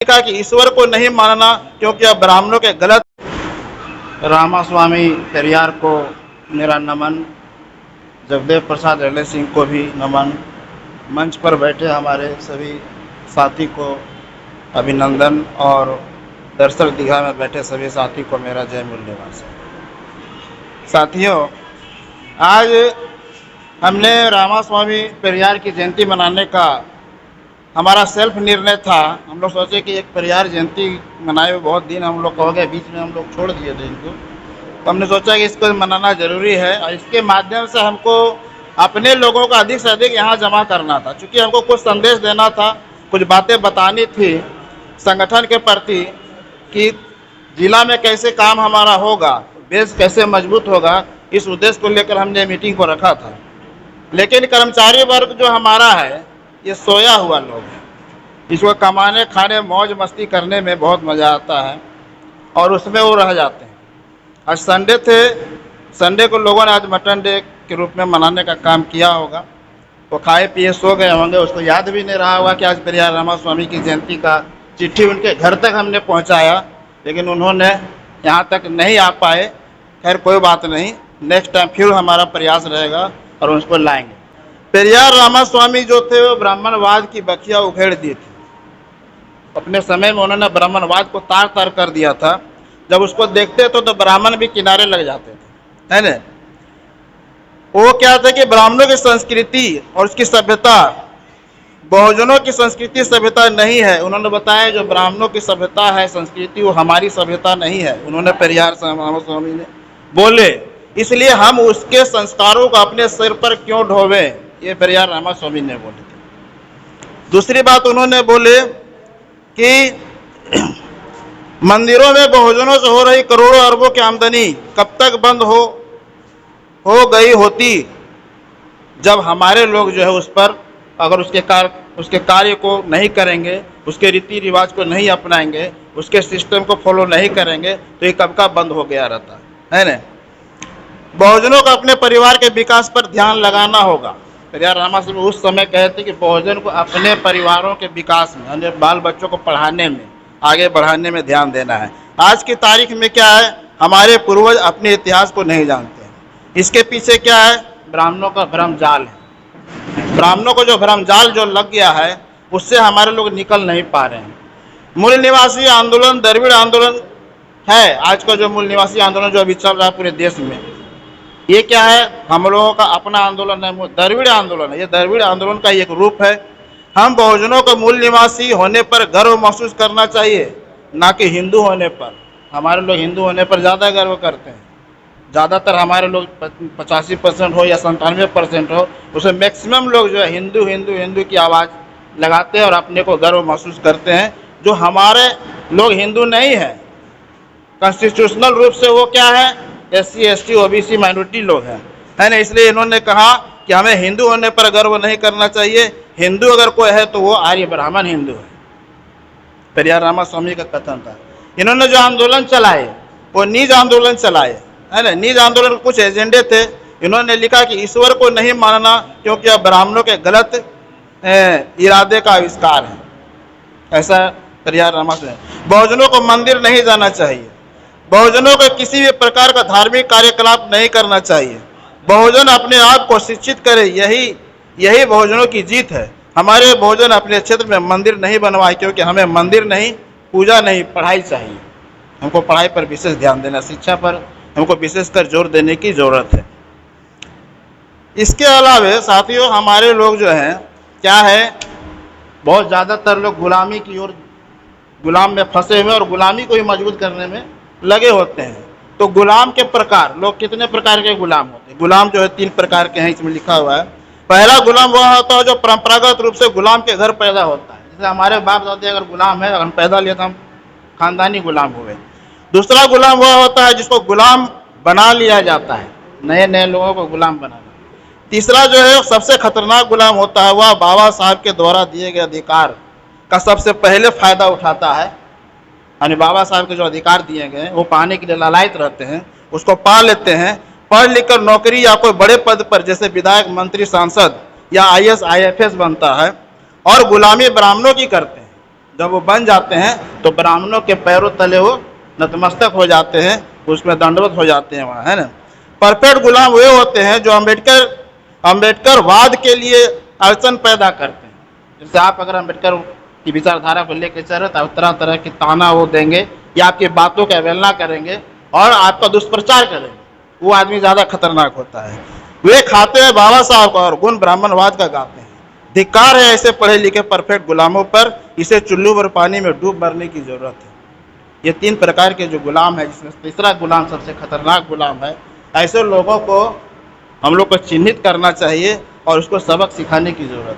कहा कि ईश्वर को नहीं मानना क्योंकि अब ब्राह्मणों के गलत। रामास्वामी पेरियार को मेरा नमन, जगदेव प्रसाद एल सिंह को भी नमन, मंच पर बैठे हमारे सभी साथी को अभिनंदन और दर्शक दीघा में बैठे सभी साथी को मेरा जय मूल्यवान। साथियों, आज हमने रामास्वामी पेरियार की जयंती मनाने का हमारा सेल्फ निर्णय था। हम लोग सोचे कि एक पेरियार जयंती मनाए हुए बहुत दिन हम लोग हो गए, बीच में हम लोग छोड़ दिए थे इनको, तो हमने सोचा कि इसको मनाना ज़रूरी है और इसके माध्यम से हमको अपने लोगों को अधिक से अधिक यहाँ जमा करना था। चूँकि हमको कुछ संदेश देना था, कुछ बातें बतानी थी संगठन के प्रति कि जिला में कैसे काम हमारा होगा, बेस कैसे मजबूत होगा। इस उद्देश्य को लेकर हमने मीटिंग को रखा था। लेकिन कर्मचारी वर्ग जो हमारा है ये सोया हुआ लोग है। इसको कमाने खाने मौज मस्ती करने में बहुत मज़ा आता है और उसमें वो रह जाते हैं। आज संडे थे, संडे को लोगों ने आज मटन डे के रूप में मनाने का काम किया होगा। वो खाए पिए सो गए होंगे, उसको याद भी नहीं रहा होगा कि आज पेरियार रामास्वामी की जयंती का चिट्ठी उनके घर तक हमने पहुंचाया, लेकिन उन्होंने यहाँ तक नहीं आ पाए। खैर कोई बात नहीं, नेक्स्ट टाइम फिर हमारा प्रयास रहेगा और उसको लाएंगे। पेरियार रामास्वामी जो थे वो ब्राह्मणवाद की बखिया उखेड़ दी थी। अपने समय में उन्होंने ब्राह्मणवाद को तार तार कर दिया था। जब उसको देखते तो ब्राह्मण भी किनारे लग जाते थे, है ना। वो क्या था कि ब्राह्मणों की संस्कृति और उसकी सभ्यता बहुजनों की संस्कृति सभ्यता नहीं है। उन्होंने बताया जो ब्राह्मणों की सभ्यता है संस्कृति वो हमारी सभ्यता नहीं है। उन्होंने पेरियार रामास्वामी ने बोले, इसलिए हम उसके संस्कारों को अपने सिर पर क्यों ढोवें, ये पेरियार रामास्वामी ने बोले थे। दूसरी बात उन्होंने बोले कि मंदिरों में बहुजनों से हो रही करोड़ों अरबों की आमदनी कब तक बंद हो गई होती जब हमारे लोग जो है उस पर अगर उसके कार्य को नहीं करेंगे, उसके रीति रिवाज को नहीं अपनाएंगे, उसके सिस्टम को फॉलो नहीं करेंगे तो ये कब का बंद हो गया रहता है ना। बहुजनों को अपने परिवार के विकास पर ध्यान लगाना होगा। पेरियार रामास्वामी उस समय कहते कि बहुजन को अपने परिवारों के विकास में, यानी बाल बच्चों को पढ़ाने में, आगे बढ़ाने में ध्यान देना है। आज की तारीख में क्या है, हमारे पूर्वज अपने इतिहास को नहीं जानते हैं। इसके पीछे क्या है, ब्राह्मणों का भ्रम जाल है। ब्राह्मणों को जो भ्रम जाल जो लग गया है उससे हमारे लोग निकल नहीं पा रहे हैं। मूल निवासी आंदोलन द्रविड़ आंदोलन है। आज का जो मूल निवासी आंदोलन जो अभी चल रहा है पूरे देश में, ये क्या है, हम लोगों का अपना आंदोलन है, द्रविड़ आंदोलन है। ये द्रविड़ आंदोलन का एक रूप है। हम बहुजनों को मूल निवासी होने पर गर्व महसूस करना चाहिए, ना कि हिंदू होने पर। हमारे लोग हिंदू होने पर ज़्यादा गर्व करते हैं। ज़्यादातर हमारे लोग 85% हो या 97% हो, उसमें मैक्सिमम लोग जो है हिंदू हिंदू हिंदू की आवाज़ लगाते हैं और अपने को गर्व महसूस करते हैं। जो हमारे लोग हिंदू नहीं है, कॉन्स्टिट्यूशनल रूप से वो क्या है, SC ST OBC माइनॉरिटी लोग हैं, है ना। इसलिए इन्होंने कहा कि हमें हिंदू होने पर गर्व नहीं करना चाहिए। हिंदू अगर कोई है तो वो आर्य ब्राह्मण हिंदू है। पेरियार रामास्वामी का कथन था। इन्होंने जो आंदोलन चलाए वो निज आंदोलन चलाए, है ना। निज आंदोलन के कुछ एजेंडे थे। इन्होंने लिखा कि ईश्वर को नहीं मानना क्योंकि अब ब्राह्मणों के गलत इरादे का आविष्कार है, ऐसा पेरियार रामास्वामी। बहुजनों को मंदिर नहीं जाना चाहिए। बहुजनों को किसी भी प्रकार का धार्मिक कार्यकलाप नहीं करना चाहिए। बहुजन अपने आप को शिक्षित करे, यही बहुजनों की जीत है। हमारे बहुजन अपने क्षेत्र में मंदिर नहीं बनवाए क्योंकि हमें मंदिर नहीं, पूजा नहीं, पढ़ाई चाहिए। हमको पढ़ाई पर विशेष ध्यान देना, शिक्षा पर हमको विशेषकर जोर देने की ज़रूरत है। इसके अलावा साथियों, हमारे लोग जो हैं क्या है, बहुत ज़्यादातर लोग गुलामी की ओर, गुलाम में फंसे हुए और गुलामी को ही मजबूत करने में लगे होते हैं। तो गुलाम के प्रकार, लोग कितने प्रकार के गुलाम होते हैं? गुलाम जो है 3 प्रकार के हैं, इसमें लिखा हुआ है। पहला गुलाम वह होता है जो परंपरागत रूप से गुलाम के घर पैदा होता है। जैसे हमारे बाप दादे अगर गुलाम है, अगर हम पैदा लिए तो हम खानदानी गुलाम हुए। दूसरा गुलाम वह होता है जिसको गुलाम बना लिया जाता है, नए नए लोगों को गुलाम बनाना। तीसरा जो है सबसे खतरनाक गुलाम होता है, वह बाबा साहब के द्वारा दिए गए अधिकार का सबसे पहले फायदा उठाता है। यानी बाबा साहब के जो अधिकार दिए गए वो पाने के लिए लालायित रहते हैं, उसको पा लेते हैं। पढ़ लिख कर नौकरी या कोई बड़े पद पर जैसे विधायक, मंत्री, सांसद या IAS IFS बनता है और गुलामी ब्राह्मणों की करते हैं। जब वो बन जाते हैं तो ब्राह्मणों के पैरों तले वो नतमस्तक हो जाते हैं, उसमें दंडवत हो जाते हैं वहाँ, है ना। परफेक्ट गुलाम वे होते हैं जो अम्बेडकर वाद के लिए अड़चन पैदा करते हैं। जैसे आप अगर अम्बेडकर की विचारधारा को लेकर चल रहे तो तरह तरह की ताना वो देंगे या आपकी बातों की अवहेलना करेंगे और आपका दुष्प्रचार करेंगे, वो आदमी ज़्यादा खतरनाक होता है। वे खाते हैं बाबा साहब का और गुण ब्राह्मणवाद का गाते हैं। धिक्कार है ऐसे पढ़े लिखे परफेक्ट गुलामों पर, इसे चुल्लू भर पानी में डूब मरने की जरूरत है। ये 3 प्रकार के जो गुलाम है, जिसमें तीसरा गुलाम सबसे खतरनाक गुलाम है। ऐसे लोगों को हम लोग को चिन्हित करना चाहिए और उसको सबक सिखाने की जरूरत है।